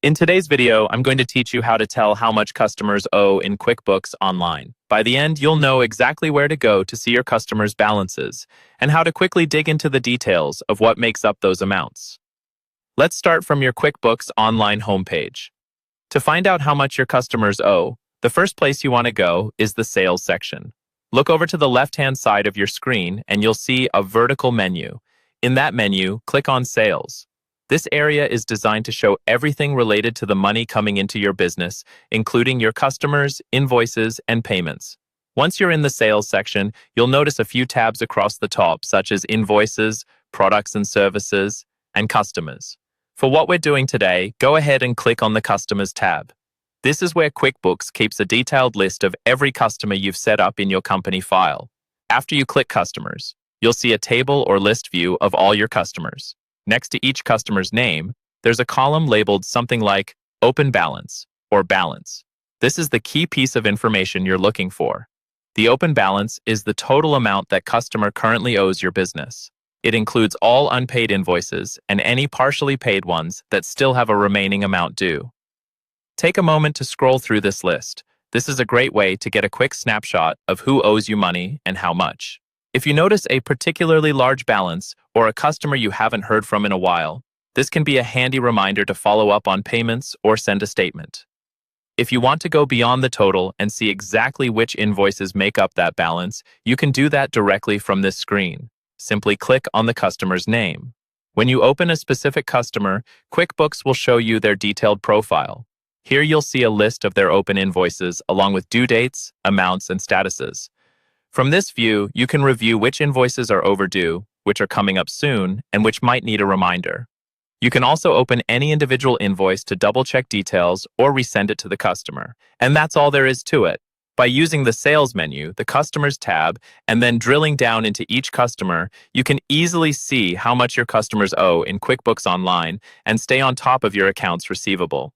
In today's video, I'm going to teach you how to tell how much customers owe in QuickBooks Online. By the end, you'll know exactly where to go to see your customers' balances and how to quickly dig into the details of what makes up those amounts. Let's start from your QuickBooks Online homepage. To find out how much your customers owe, the first place you want to go is the Sales section. Look over to the left-hand side of your screen and you'll see a vertical menu. In that menu, click on Sales. This area is designed to show everything related to the money coming into your business, including your customers, invoices, and payments. Once you're in the Sales section, you'll notice a few tabs across the top, such as Invoices, Products and Services, and Customers. For what we're doing today, go ahead and click on the Customers tab. This is where QuickBooks keeps a detailed list of every customer you've set up in your company file. After you click Customers, you'll see a table or list view of all your customers. Next to each customer's name, there's a column labeled something like Open Balance or Balance. This is the key piece of information you're looking for. The open balance is the total amount that customer currently owes your business. It includes all unpaid invoices and any partially paid ones that still have a remaining amount due. Take a moment to scroll through this list. This is a great way to get a quick snapshot of who owes you money and how much. If you notice a particularly large balance or a customer you haven't heard from in a while, this can be a handy reminder to follow up on payments or send a statement. If you want to go beyond the total and see exactly which invoices make up that balance, you can do that directly from this screen. Simply click on the customer's name. When you open a specific customer, QuickBooks will show you their detailed profile. Here you'll see a list of their open invoices along with due dates, amounts, and statuses. From this view, you can review which invoices are overdue, which are coming up soon, and which might need a reminder. You can also open any individual invoice to double-check details or resend it to the customer. And that's all there is to it. By using the Sales menu, the Customers tab, and then drilling down into each customer, you can easily see how much your customers owe in QuickBooks Online and stay on top of your accounts receivable.